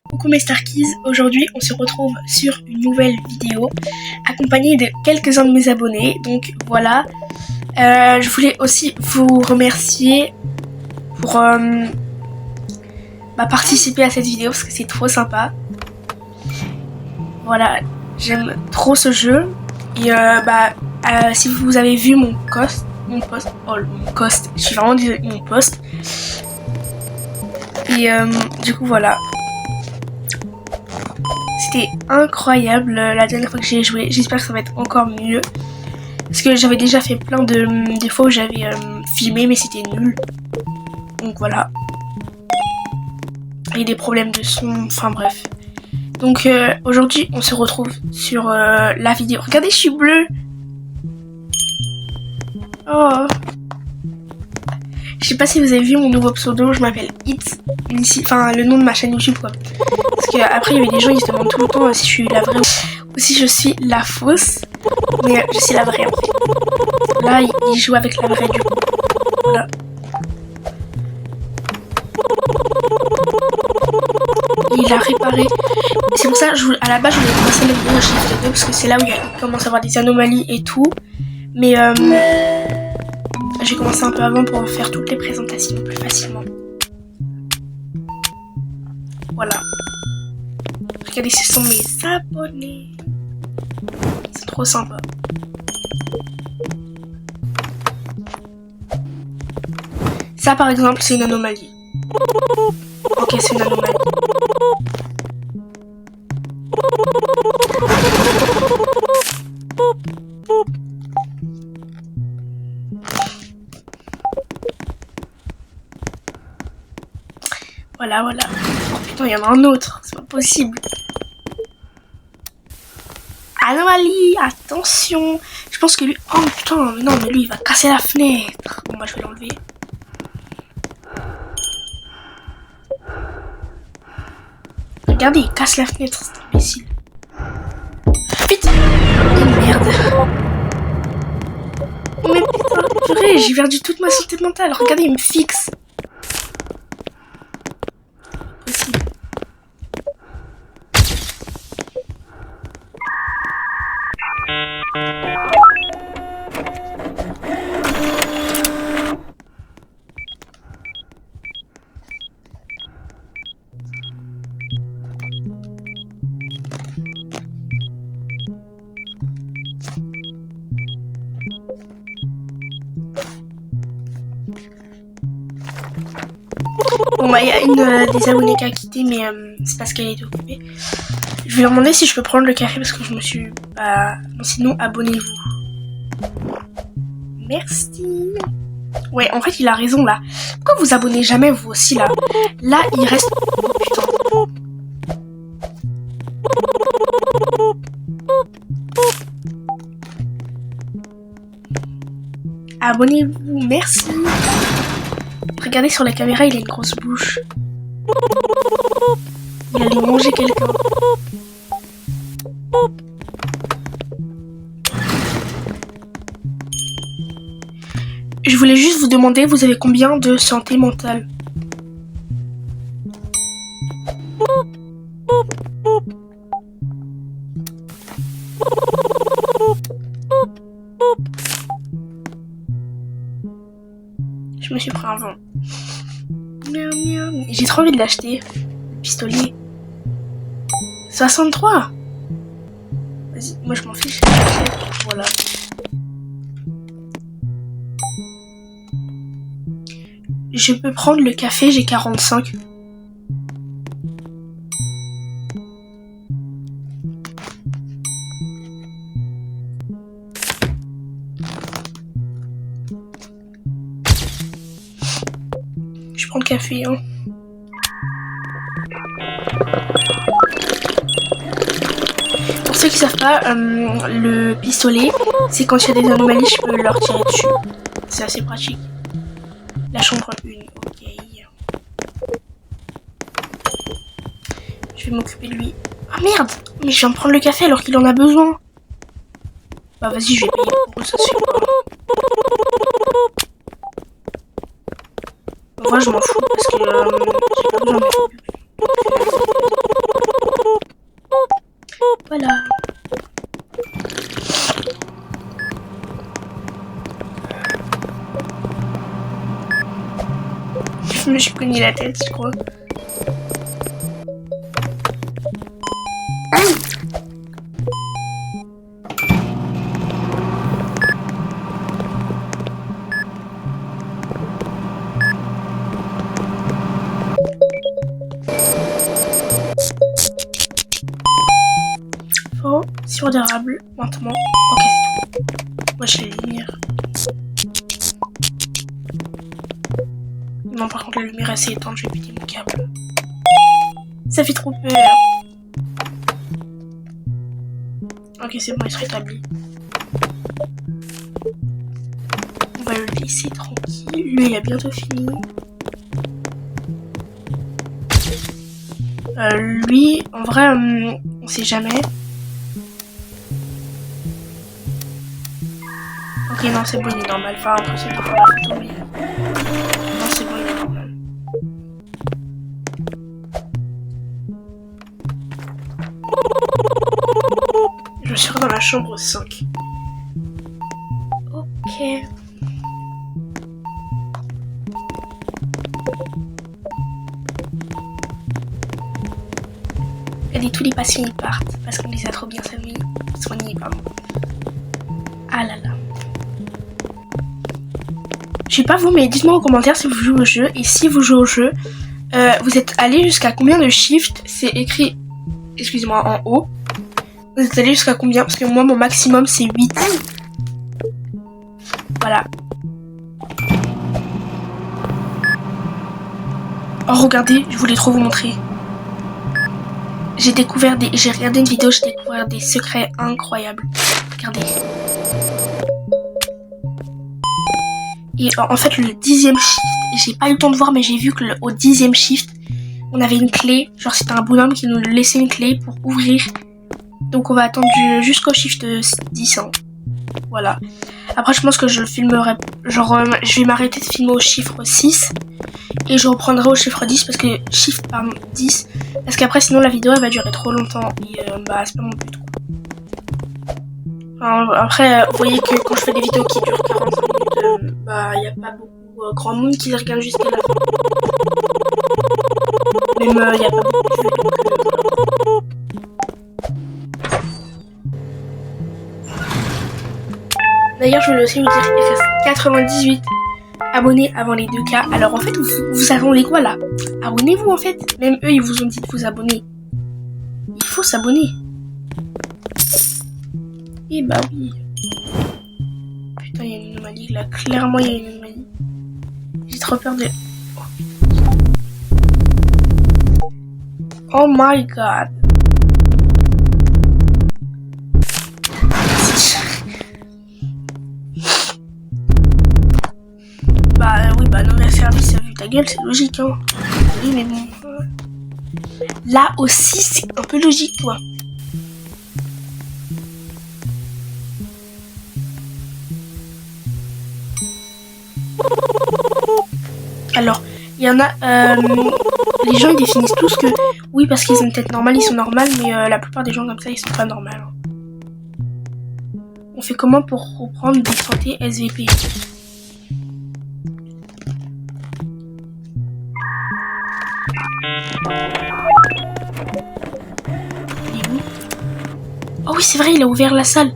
Coucou mes Starkies, aujourd'hui on se retrouve sur une nouvelle vidéo accompagnée de quelques-uns de mes abonnés, donc voilà. Je voulais aussi vous remercier pour participer à cette vidéo parce que c'est trop sympa. Voilà, j'aime trop ce jeu et si vous avez vu mon post, je suis vraiment désolée, mon post. Et du coup voilà. C'était incroyable la dernière fois que j'ai joué. J'espère que ça va être encore mieux. Parce que j'avais déjà fait plein de fois où j'avais filmé mais c'était nul. Donc voilà. Et des problèmes de son, enfin bref. Donc aujourd'hui on se retrouve sur la vidéo. Regardez, je suis bleue. Oh. Je sais pas si vous avez vu mon nouveau pseudo, je m'appelle It, enfin le nom de ma chaîne YouTube quoi. Parce que après il y avait des gens qui se demandent tout le temps si je suis la vraie ou si je suis la fausse. Mais je suis la vraie en fait. Là il joue avec la vraie du coup. Voilà. Il a réparé. C'est pour ça à la base je voulais commencer la vidéo au Shift 2 parce que c'est là où il commence à avoir des anomalies et tout. Mais j'ai commencé un peu avant pour faire toutes les présentations plus facilement. Voilà. Regardez, ce sont mes abonnés. C'est trop sympa. Ça par exemple, c'est une anomalie. Ok, c'est une anomalie. Voilà. Oh putain, il y en a un autre, c'est pas possible. Anomalie, attention. Je pense que lui... Oh putain, mais non, mais lui, il va casser la fenêtre. Bon, moi, je vais l'enlever. Regardez, il casse la fenêtre, c'est imbécile. Vite. Oh merde. Mais putain, purée, j'ai perdu toute ma santé mentale. Regardez, il me fixe. Bon bah il y a une des abonnés qui a quitté mais c'est parce qu'elle était occupée. Je vais leur demander si je peux prendre le café parce que je me suis pas... Bon, sinon abonnez-vous. Merci. Ouais en fait il a raison là. Pourquoi vous abonnez jamais vous aussi là? Là il reste... Oh putain. Abonnez-vous, merci. Regardez sur la caméra, il a une grosse bouche. Il allait manger quelqu'un. Je voulais juste vous demander, vous avez combien de santé mentale? Je me suis pris un vent. J'ai trop envie de l'acheter. Le pistolet. 63. Vas-y, moi je m'en fiche. Voilà. Je peux prendre le café, j'ai 45. Je prends le café, hein. Pour ceux qui savent pas, le pistolet, c'est quand il y a des anomalies, je peux leur tirer dessus. C'est assez pratique. La chambre 1, ok. Je vais m'occuper de lui. Ah merde! Mais je viens de prendre le café alors qu'il en a besoin. Bah vas-y, je vais payer pour ça, c'est pas. Moi je m'en fous parce que j'ai pas besoin de m'occuper. Voilà. Je me suis cogné la tête, je crois. Oh, sur d'érable, lentement. Ok, c'est tout. Moi je vais les lumières. Non, par contre, la lumière est assez éteinte, je vais péter mon câble. Ça fait trop peur. Ok, c'est bon, il se rétablit. On va le laisser tranquille. Lui, il a bientôt fini. Lui, en vrai, on sait jamais. Ok, non, c'est bon, il est normal. Enfin, après, c'est pour la photo, mais... Non, c'est bon, il est normal. Je serai dans la chambre 5. Ok. Et tous les patients ils partent parce qu'on les a trop bien soignés, pardon. Ah là là. Je sais pas vous, mais dites-moi en commentaire si vous jouez au jeu. Et si vous jouez au jeu, vous êtes allé jusqu'à combien de shift? C'est écrit, excusez-moi, en haut. Vous êtes allé jusqu'à combien? Parce que moi, mon maximum, c'est 8. Voilà. Oh, regardez, je voulais trop vous montrer. J'ai regardé une vidéo, j'ai découvert des secrets incroyables. Regardez. Et en fait, le 10e shift, j'ai pas eu le temps de voir, mais j'ai vu que au 10e shift, on avait une clé. Genre, c'était un bonhomme qui nous laissait une clé pour ouvrir. Donc, on va attendre jusqu'au shift 10. Hein. Voilà. Après, je pense que je filmerai. Genre, je vais m'arrêter de filmer au chiffre 6. Et je reprendrai au chiffre 10 parce que shift par 10. Parce qu'après, sinon, la vidéo elle va durer trop longtemps. Et bah, c'est pas mon but. Enfin, après, vous voyez que quand je fais des vidéos qui durent 45 minutes, bah, il n'y a pas beaucoup grand monde qui les regarde jusqu'à la fin. Même, il n'y a pas beaucoup de vues, donc, D'ailleurs, je voulais aussi vous dire qu'il reste 98 abonnés avant les 2K. Alors, en fait, vous attendez quoi, là? Abonnez-vous, en fait. Même eux, ils vous ont dit de vous abonner. Il faut s'abonner. Eh bah oui. Putain, il y a une anomalie là. Clairement, il y a une anomalie. J'ai trop peur de... Oh my god. Bah oui, bah non, service a vu ta gueule, c'est logique, hein. Oui, mais bon. Là aussi, c'est un peu logique, quoi. Alors, il y en a... les gens, ils définissent tous que... Oui, parce qu'ils ont une tête normale, ils sont normales, mais la plupart des gens comme ça, ils sont pas normales. On fait comment pour reprendre des santé SVP? Il est où? Oh oui, c'est vrai, il a ouvert la salle.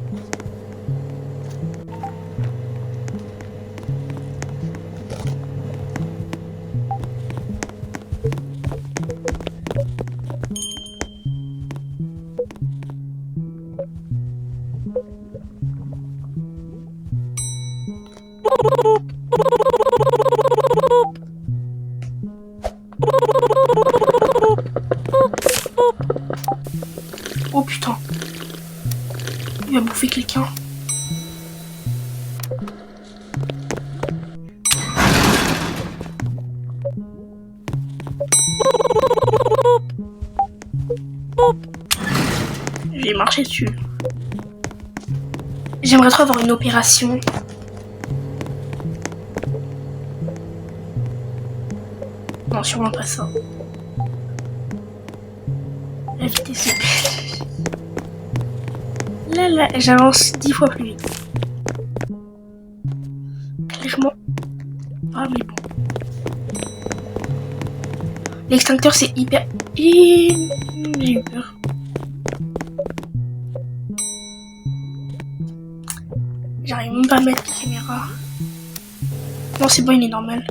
lui marcher dessus. J'aimerais trop avoir une opération. Non, sûrement pas ça. La vitesse est belle. Là, j'avance 10 fois plus vite. Clairement. Ah, mais bon. L'extincteur, c'est hyper... J'ai eu peur. J'arrive même pas à mettre la caméra. Non, c'est bon, il est normal.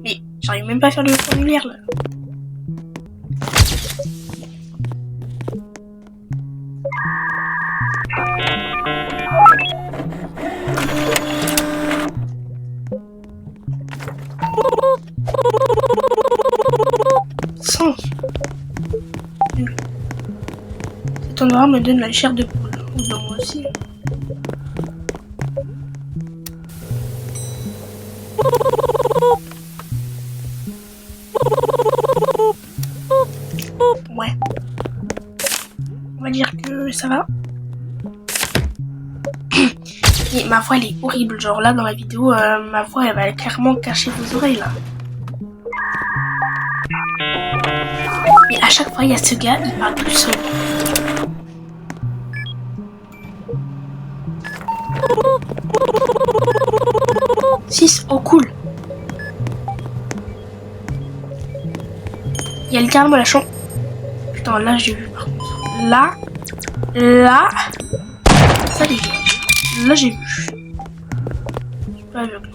Mais j'arrive même pas à faire le formulaire, là. Cet endroit me donne la chair de poule. Ou ben moi aussi. Ouais. On va dire que ça va. Et ma voix elle est horrible. Genre là dans la vidéo, ma voix elle va clairement cacher vos oreilles là. Mais à chaque fois il y a ce gars, il parle tout seul. Oh cool. Il y a littéralement la chambre. Putain là j'ai vu par contre. Là. Ça les gars. Là j'ai vu. Je suis pas aveugle.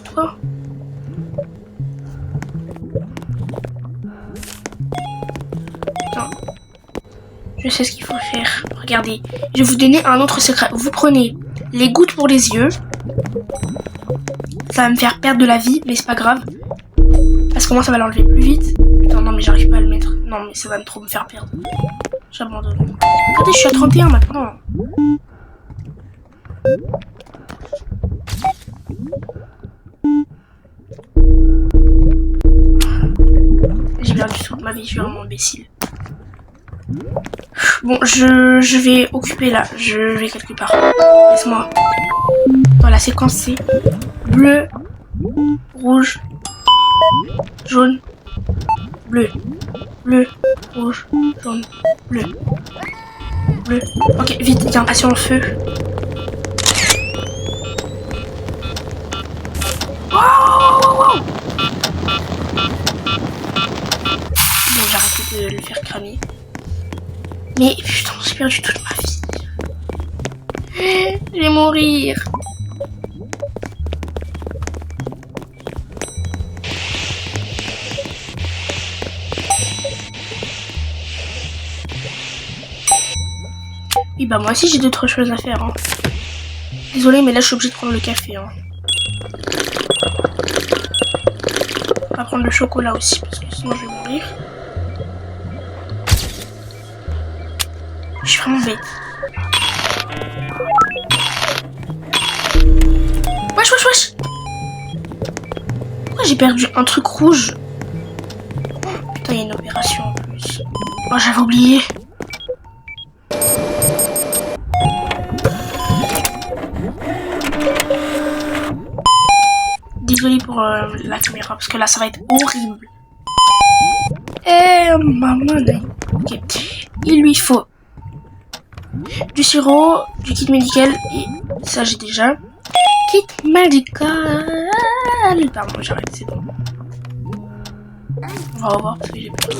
Pourquoi? Putain. Je sais ce qu'il faut faire. Regardez. Je vais vous donner un autre secret. Vous prenez les gouttes pour les yeux. Ça va me faire perdre de la vie, mais c'est pas grave. Parce que moi ça va l'enlever plus vite. Putain non mais j'arrive pas à le mettre. Non mais ça va trop me faire perdre. J'abandonne. Regardez, je suis à 31 maintenant. J'ai perdu toute ma vie, je suis vraiment imbécile. Bon, je vais occuper là. Je vais quelque part. Laisse-moi. Dans la séquence C. Bleu, rouge, jaune, bleu. Bleu, rouge, jaune, bleu. Bleu. Ok, vite, tiens, passion le feu. Wow. Bon, j'ai arrêté de le faire cramer. Mais putain, j'ai perdu toute ma vie. Je vais mourir. Oui, bah moi aussi j'ai d'autres choses à faire. Hein. Désolée, mais là je suis obligée de prendre le café. Hein. On va prendre le chocolat aussi, parce que sinon je vais mourir. Je suis vraiment bête. Wesh. Pourquoi j'ai perdu un truc rouge? Oh, putain, il y a une opération en plus. Oh, j'avais oublié. Désolée pour la caméra, parce que là, ça va être horrible. Maman, ok. Il lui faut du sirop, du kit médical, et ça j'ai déjà. Kit médical. Pardon, j'arrête, c'est bon. On va revoir parce que j'ai peur.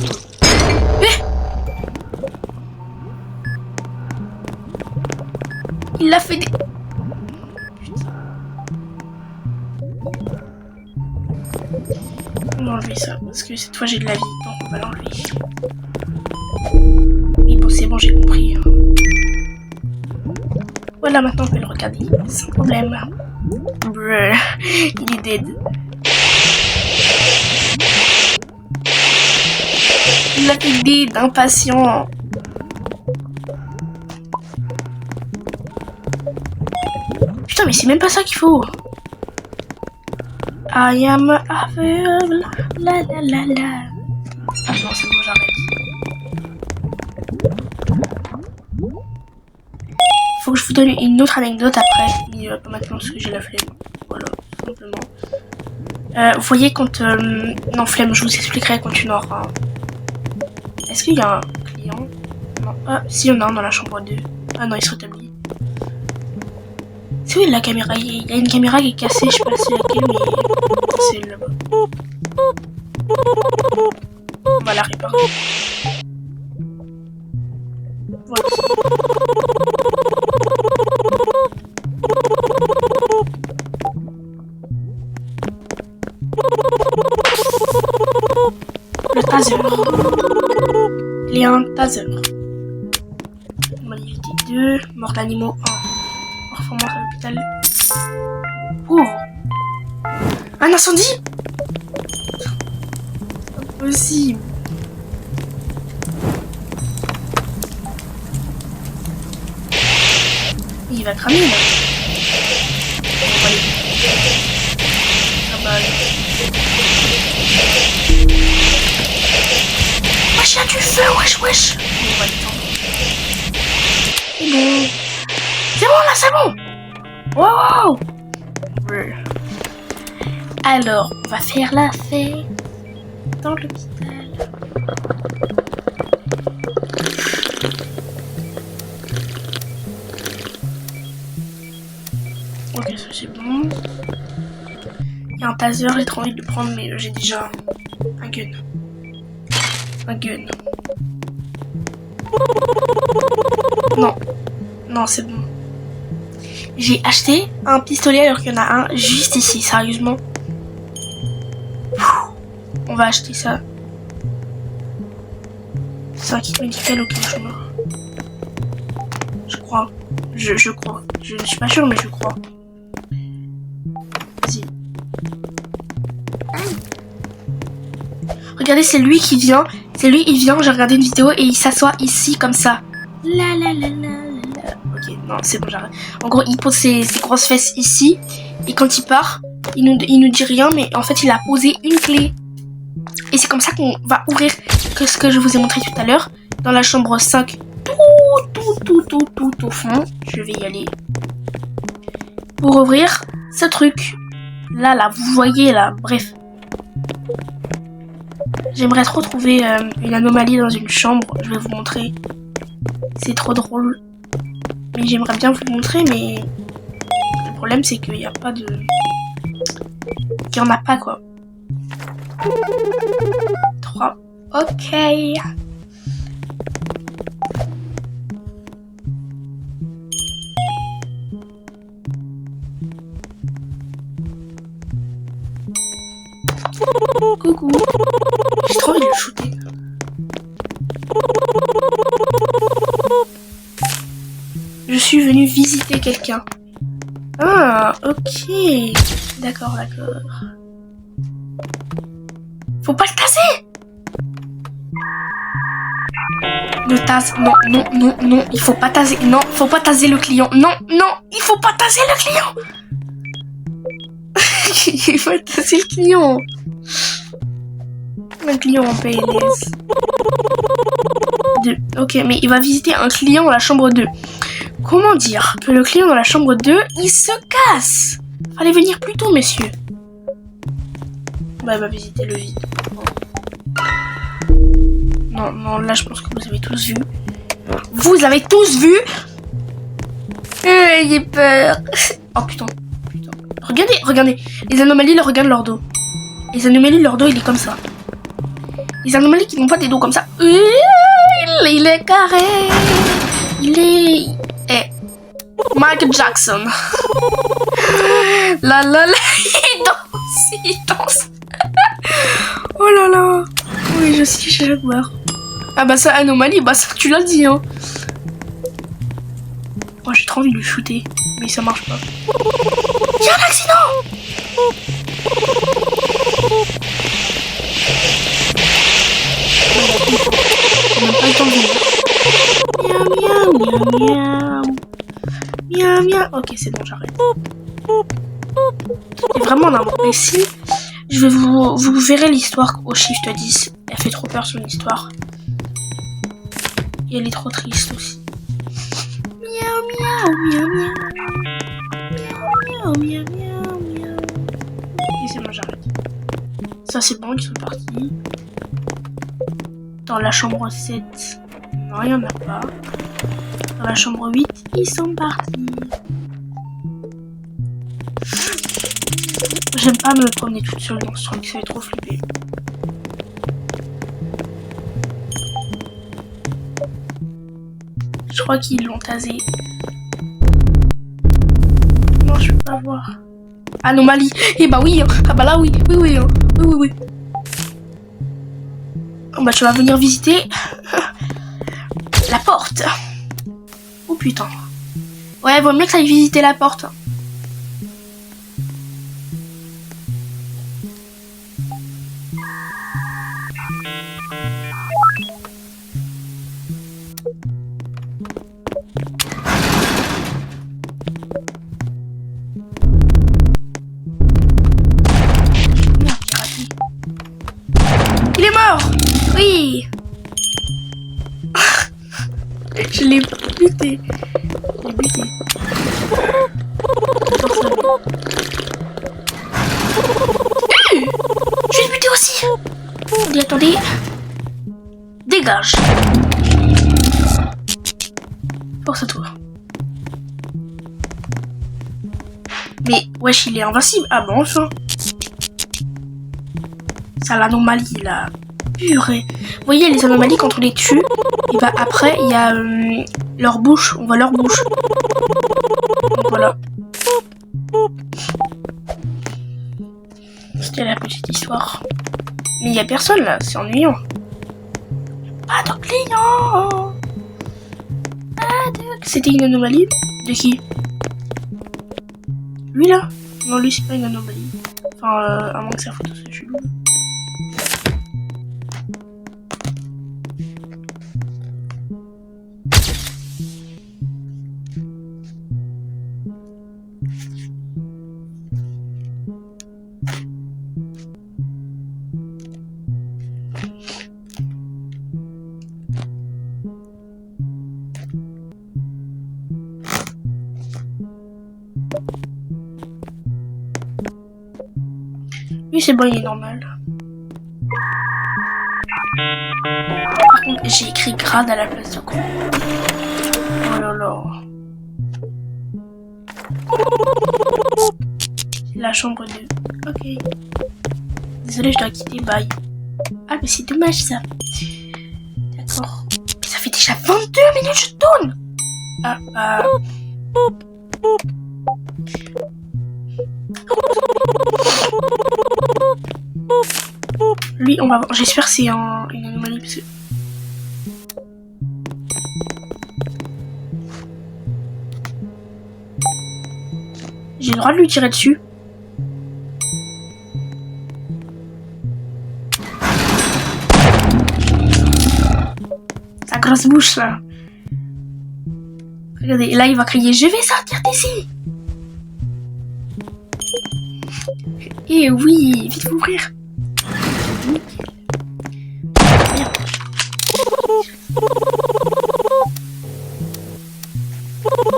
Il l'a fait des... On va enlever ça, parce que cette fois j'ai de la vie, donc on va l'enlever. Oui, bon, c'est bon, j'ai compris. Voilà, maintenant on peut le regarder, sans problème. Bruh, il est dead. Il a fait dead, impatient. Putain, mais c'est même pas ça qu'il faut. I am aveugle, la la la la. Ah non, c'est bon, j'arrête. Faut que je vous donne une autre anecdote après, mais pas maintenant parce que j'ai la flemme. Voilà, tout simplement. Vous voyez quand... non, flemme, je vous expliquerai quand tu n'auras. Est-ce qu'il y a un client? Non. Ah, si, il y en a un dans la chambre 2. Ah non, il se rétablit. C'est où la caméra? Il y a une caméra qui est cassée, je sais pas c'est laquelle, mais c'est là-bas. On va la réparer. Voilà. Le taser. Il y a un taser. Malévité 2. Mort d'animaux 1. Performance à l'hôpital. Ouvre. Un incendie? C'est pas possible. Il va cramer là. On va aller. Ah bah. Wesh, y'a du feu, wesh. On va le temps. C'est bon. C'est bon là, c'est bon. Wow. Alors, on va faire la fête dans l'hôpital. Ok, ça c'est bon. Il y a un taser, j'ai trop envie de le prendre, mais j'ai déjà un gun. Non, c'est bon. J'ai acheté un pistolet alors qu'il y en a un juste ici, sérieusement. On va acheter ça. C'est un kit médical au cas où je meurs. Je crois. Je crois. Je ne suis pas sûre, mais je crois. Vas-y. Regardez, c'est lui qui vient. C'est lui, il vient, j'ai regardé une vidéo et il s'assoit ici comme ça. La la la la la. Ok, non, c'est bon, j'arrête. En gros, il pose ses grosses fesses ici. Et quand il part, il nous dit rien, mais en fait, il a posé une clé. Et c'est comme ça qu'on va ouvrir ce que je vous ai montré tout à l'heure. Dans la chambre 5. Tout au fond. Je vais y aller. Pour ouvrir ce truc. Là, vous voyez là. Bref. J'aimerais trop trouver une anomalie dans une chambre. Je vais vous montrer. C'est trop drôle. Mais j'aimerais bien vous montrer, mais le problème c'est qu'il n'y a pas de... qu'il n'y en a pas quoi. 3. Ok. Coucou. J'ai trop envie de le shooter. Je suis venue visiter quelqu'un. Ah, ok. D'accord. Faut pas le taser. Le tase. Non. Il faut pas taser. Non, faut pas taser le client. Non. Il faut pas taser le client. Il faut taser le client. Un client en PLS. 2. Ok, mais il va visiter un client dans la chambre 2. Comment dire que le client dans la chambre 2, il se casse? Fallait venir plus tôt, messieurs. Bah, il va visiter le vide. Non, là, je pense que vous avez tous vu. Vous avez tous vu? J'ai peur. Oh, putain. Regardez. Les anomalies, ils regardent leur dos. Les anomalies, leur dos, il est comme ça. Les anomalies qui n'ont pas des dos comme ça. Il est carré. Il est... Michael Jackson. La, il danse. Oh là là. Oui, je suis chez Jaguar. Ah bah ça, anomalie, bah ça, tu l'as dit, hein. Oh, j'ai trop envie de le shooter, mais ça marche pas. Il y a un accident. On n'a pas le temps de venir. Miaou. Ok, c'est bon, j'arrête. C'est vraiment un imbécile. Vous verrez l'histoire au shift 10. Elle fait trop peur son histoire. Et elle est trop triste aussi. Miaou miaou miaou miaou. Miaou miaou miaou miaou. Et c'est bon, j'arrête. Ça c'est bon, ils sont partis. Dans la chambre 7, non, il n'y en a pas. Dans la chambre 8, ils sont partis. J'aime pas me promener toute seule dans ce truc, ça fait trop flipper. Je crois qu'ils l'ont tasé. Non, je peux pas voir. Anomalie. Eh bah oui. Ah bah là oui. Oui. Oui. Oh bah tu vas venir visiter la porte. Oh putain. Ouais, vaut mieux que ça aille visiter la porte. Il est mort. Oui. Je l'ai buté. Je l'ai buté aussi. Attendez. Dégage. Force à toi. Mais wesh, il est invincible. Ah bon, enfin. Ça, l'anomalie là. Purée. Vous voyez les anomalies quand on les tue, et bah après il y a leur bouche, on voit leur bouche. Donc voilà. C'était la petite histoire. Mais il y a personne là, c'est ennuyant. Pas de clients. C'était une anomalie? De qui? Lui là? Non, lui c'est pas une anomalie. Enfin, à moins que sa photo soit chelou. Lui c'est bon, il est normal. Par contre, j'ai écrit grade à la place de con. Oh là là. La chambre 2. Ok. Désolée, je dois quitter. Bye. Ah, mais c'est dommage ça. D'accord. Mais ça fait déjà 22 minutes, je tourne. Ah. Lui, on va voir. J'espère que c'est une anomalie parce que... J'ai le droit de lui tirer dessus. Sa grosse bouche là. Regardez, là il va crier: je vais sortir d'ici. Eh oui, vite ouvrir.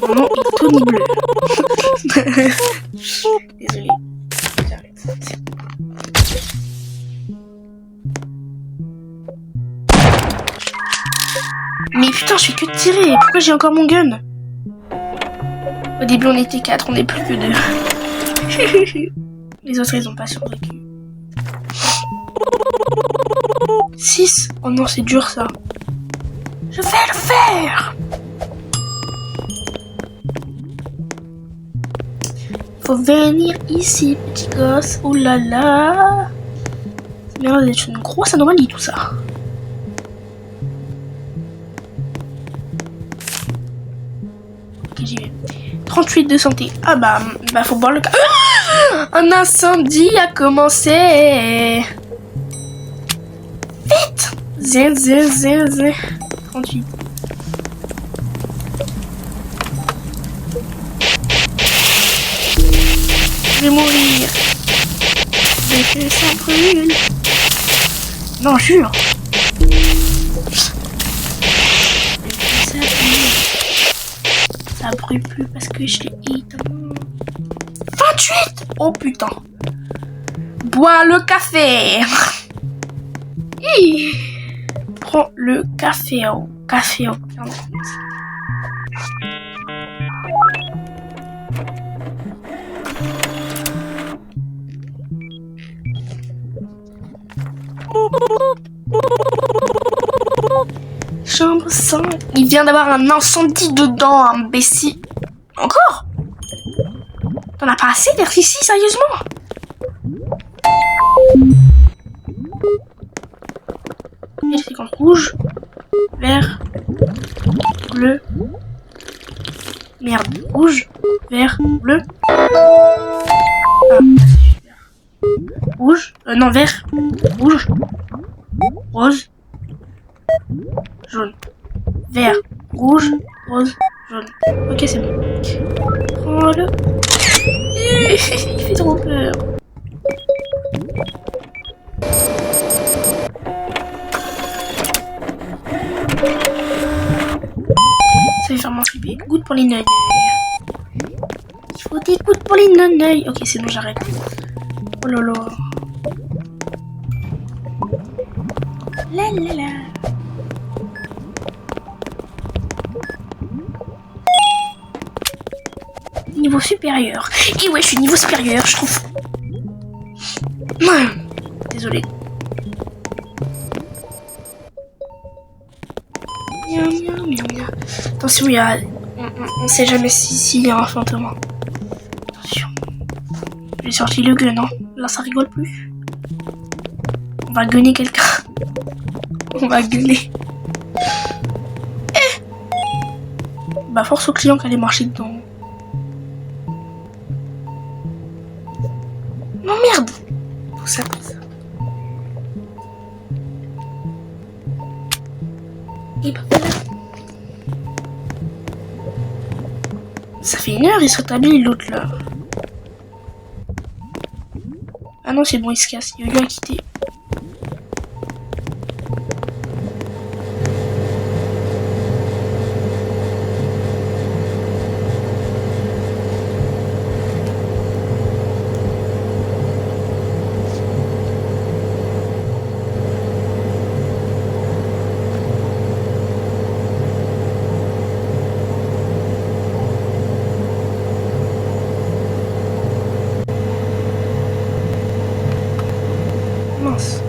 Mon nom est Tony Bleu. Désolée. J'arrête. Mais putain, je fais que tirer. Pourquoi j'ai encore mon gun? Au début, on était 4, on n'est plus que 2. Les autres, ils ont pas survécu. 6. Oh non, c'est dur ça. Je vais le faire. Faut venir ici, petit gosse. Oh là là. Ça m'a l'air d'être une grosse anomalie tout ça. Ok, j'y vais. 38 de santé. Ah bah faut boire le cas. Un incendie a commencé. Vite. Zin. 38. Je vais mourir. Mais que ça brûle. Non, jure. Ça brûle plus parce que je l'ai hit. 28. Oh putain. Bois le café. Prends le café au Chambre 5. Il vient d'avoir un incendie dedans, imbécile. Encore? T'en as pas assez d'être ici, sérieusement? Et c'est quand rouge, vert, bleu. Merde, rouge, vert, bleu. Ah, rouge, non, vert, rouge, rose, jaune, vert, rouge, rose, jaune. Ok, c'est bon. Prends-le. Il fait trop peur. Ça va faire mon flipper. Goutte pour les neuils. Il faut des gouttes pour les neuils. Ok, c'est bon, j'arrête. Oh là là. La la la. Niveau supérieur. Et ouais, je suis niveau supérieur, je trouve. Désolé. Attention, il y a... On sait jamais s'il y a un fantôme. Attention. J'ai sorti le gun, hein. Là, ça rigole plus. On va gunner quelqu'un. On va gunner. Bah, force au client qu'elle est marcher dedans. Non, merde. Tout ça, tout ça. Et bah, voilà. Ça fait 1 heure, il se rétablit l'autre là. Ah non, c'est bon, il se casse. Il veut bien quitter. Mince.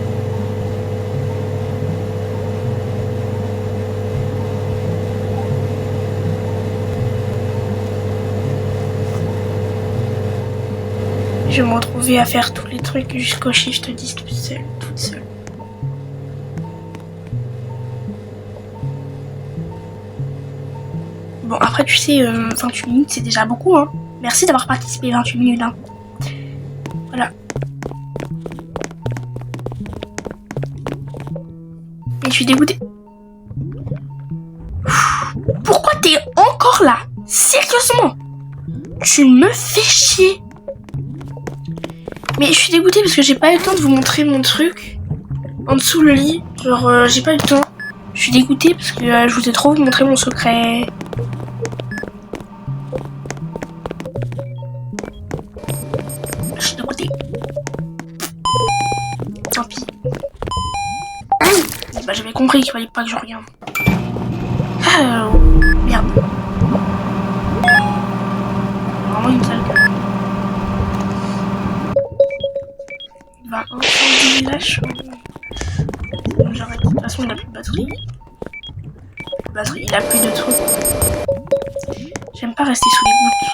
Je vais me retrouver à faire tous les trucs jusqu'au shift 10 toute seule. Bon, après, tu sais, 28 minutes, c'est déjà beaucoup, hein. Merci d'avoir participé 28 minutes, hein. Voilà. Et je suis dégoûtée. Pourquoi t'es encore là? Sérieusement? Tu me fais chier. Mais je suis dégoûtée parce que j'ai pas eu le temps de vous montrer mon truc. En dessous le lit. Genre, j'ai pas eu le temps. Je suis dégoûtée parce que je vous ai trop montré mon secret. Je suis dégoûtée. Tant pis. Bah, j'avais compris qu'il fallait pas que je regarde. Ah, merde. Vraiment une sale gueule. Il va incendier la chambre. Bon, j'arrête. De toute façon, il a plus de batterie. Il a plus de trucs. J'aime pas rester sous les gouttes.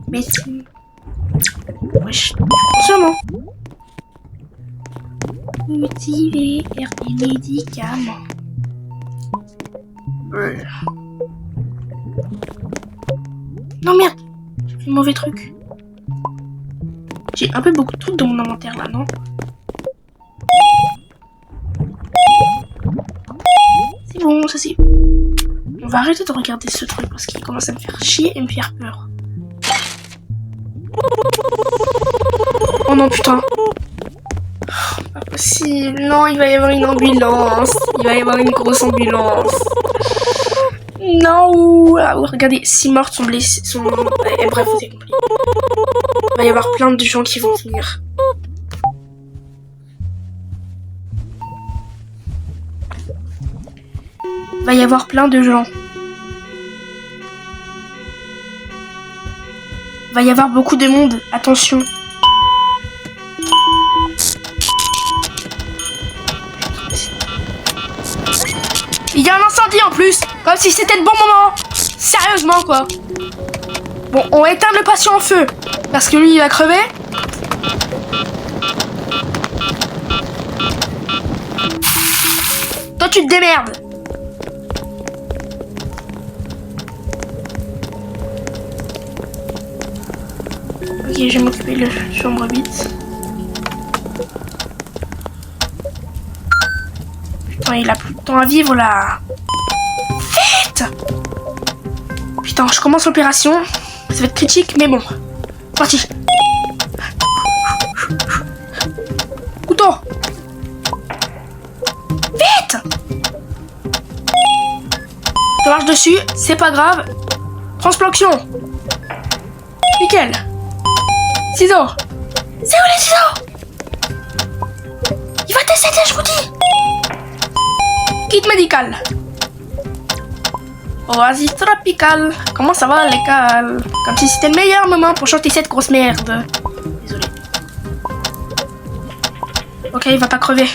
Mais si. Wesh. Seulement. Cultiver des médicaments. Non merde, j'ai fait le mauvais truc. J'ai un peu beaucoup de trucs dans mon inventaire là, non? C'est bon, ça c'est... On va arrêter de regarder ce truc parce qu'il commence à me faire chier et me faire peur. Oh non putain. Pas possible. Non, il va y avoir une ambulance. Il va y avoir une grosse ambulance. Non. Ah, regardez, 6 mortes sont blessées. Bref, vous avez compris. Il va y avoir plein de gens qui vont venir. Il va y avoir plein de gens. Il va y avoir beaucoup de monde. Attention. Il y a un incendie en plus. Comme si c'était le bon moment. Sérieusement quoi. Bon, on va éteindre le patient en feu. Parce que lui il va crever. Toi tu te démerdes. Ok, je vais m'occuper de la chambre 8. Putain, il a plus de temps à vivre là. Vite! Putain, je commence l'opération. Ça va être critique, mais bon. Parti. Couteau. Vite! Je marche dessus, c'est pas grave. Transplantation. Nickel. Ciseaux. C'est où les ciseaux? Il va décéder, je vous dis. Kit médical. Oasis tropical. Comment ça va, les cales? Comme si c'était le meilleur moment pour chanter cette grosse merde. Désolé. Ok, il va pas crever.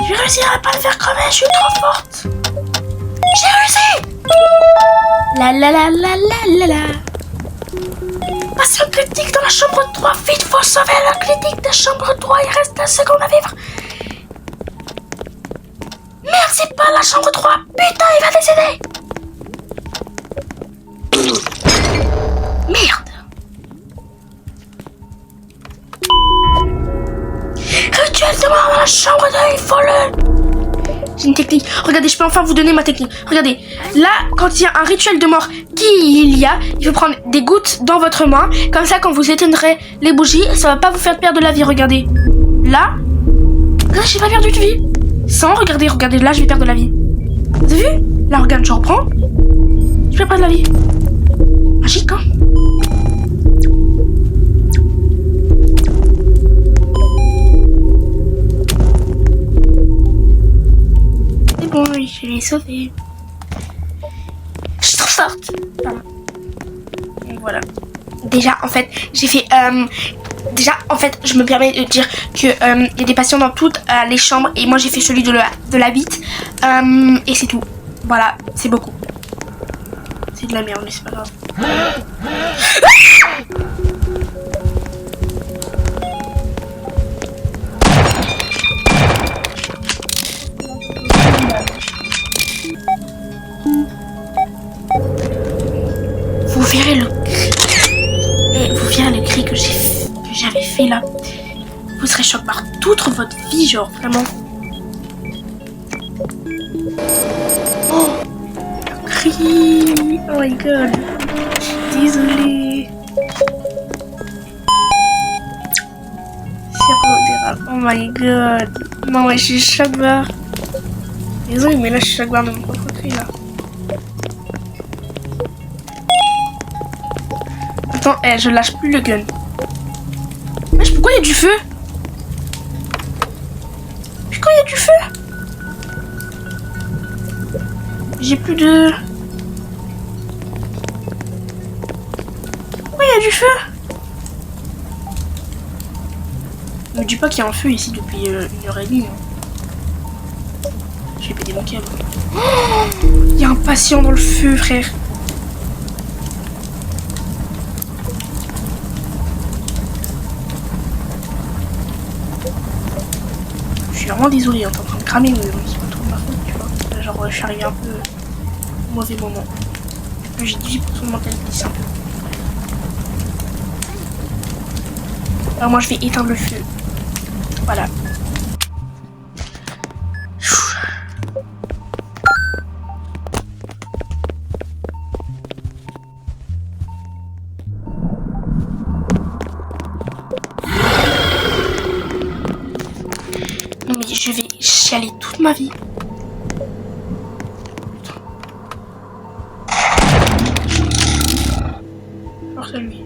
Je vais réussir à pas le faire crever, je suis trop forte. J'ai réussi. La la la la la la la. Patient critique dans la chambre 3. Vite, faut sauver la critique de chambre 3. Il reste 1 seconde à vivre. Merde, c'est pas la chambre 3. Putain, il va décéder. Merde. Rituel de mort dans la chambre 2. Il faut le... J'ai une technique. Regardez, je peux enfin vous donner ma technique. Regardez, là, quand il y a un rituel de mort il faut prendre des gouttes dans votre main. Comme ça, quand vous éteindrez les bougies, ça va pas vous faire perdre de la vie. Regardez. Là, j'ai pas perdu de vie. Sans, regardez, là, je vais perdre de la vie. Vous avez vu? Là, regarde, je reprends. Je perds pas de la vie. Magique, hein? C'est bon, oui, je l'ai sauvé. Je suis trop forte. Pardon. Donc voilà. Déjà, en fait, j'ai fait... Déjà, en fait, je me permets de dire que y a des patients dans toutes les chambres. Et moi, j'ai fait celui de la 8. Et c'est tout. Voilà, c'est beaucoup. C'est de la merde, mais c'est pas grave. Vous verrez le cri. Et vous verrez le cri que j'avais fait là. Vous serez choqués par toute votre vie, genre vraiment. Oh, le cri. Oh my god. Désolée. Oh my god. Non, mais je suis choquée. Désolée, mais là je suis choquée de mon propre cri là. Attends, je lâche plus le gun. Mais pourquoi il y a du feu? Pourquoi il y a du feu? J'ai plus de... Pourquoi il y a du feu? Ne me dis pas qu'il y a un feu ici depuis 1h30. Hein. J'ai pété mon câble. Oh, il y a un patient dans le feu, frère. Je suis vraiment désolée, hein, t'es en train de cramer, mais c'est pas trop de ma faute, tu vois. Genre, je suis arrivée un peu au mauvais moment. J'ai 18% de mentalité, c'est un peu. Alors, moi, je vais éteindre le feu. Voilà. Je vais chialer toute ma vie. Force à lui.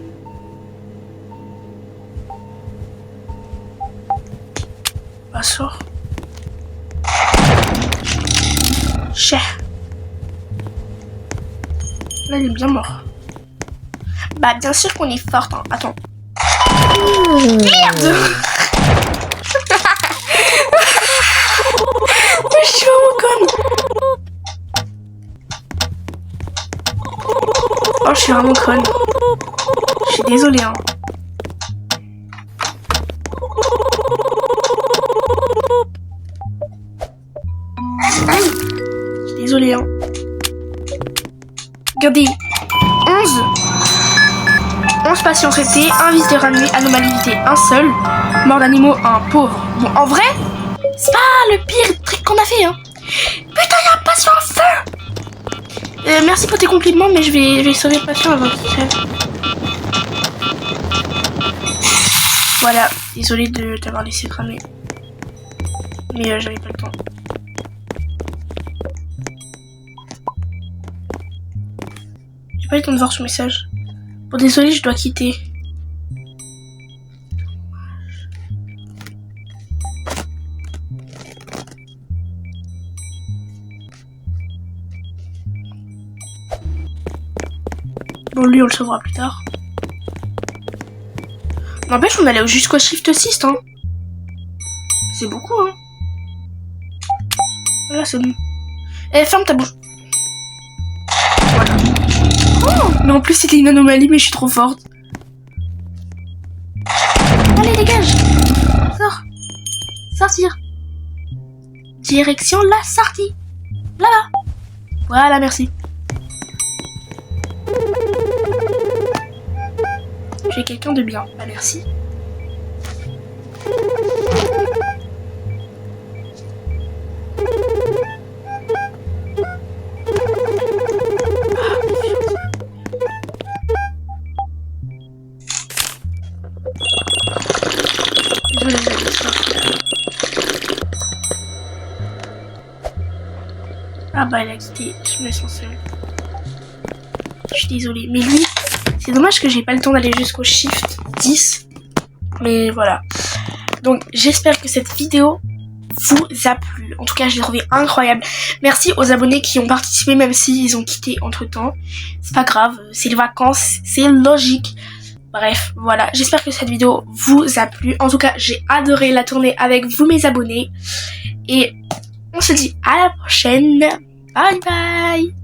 Bah, sort. Chais. Là, il est bien mort. Bah, bien sûr qu'on est forte. Hein. Attends. Merde. Je suis vraiment conne. Oh, je suis vraiment conne. Je suis désolée, hein. Je suis désolée, hein. Regardez. 11 patients traités, 1 visiteur annulé, anomalie, 1 seul. Mort d'animaux, 1 pauvre. Bon, en vrai, c'est pas le pire truc qu'on a fait, hein. Putain, y'a un patient en feu. Merci pour tes compliments, mais je vais sauver le patient avant qu'il crève. Voilà, désolé de t'avoir laissé cramer. Mais j'avais pas le temps. J'ai pas eu le temps de voir ce message. Bon, désolé, je dois quitter. Bon, lui, on le sauvera plus tard. N'empêche, on allait jusqu'au shift 6, hein. C'est beaucoup, hein. Voilà, c'est bon. Eh, ferme ta bouche. Voilà. Oh, mais en plus, c'était une anomalie, mais je suis trop forte. Allez, dégage. Sors. Sortir. Direction la sortie. Là-bas. Voilà, merci. J'ai quelqu'un de bien. Ah, merci. Désolée, j'avais ça. Ah bah, elle a quitté. Je me sens seule. Je suis désolée. Mais lui, c'est dommage que j'ai pas le temps d'aller jusqu'au shift 10. Mais voilà. Donc, j'espère que cette vidéo vous a plu. En tout cas, je l'ai trouvé incroyable. Merci aux abonnés qui ont participé, même s'ils ont quitté entre temps. C'est pas grave, c'est les vacances, c'est logique. Bref, voilà. J'espère que cette vidéo vous a plu. En tout cas, j'ai adoré la tourner avec vous, mes abonnés. Et on se dit à la prochaine. Bye bye.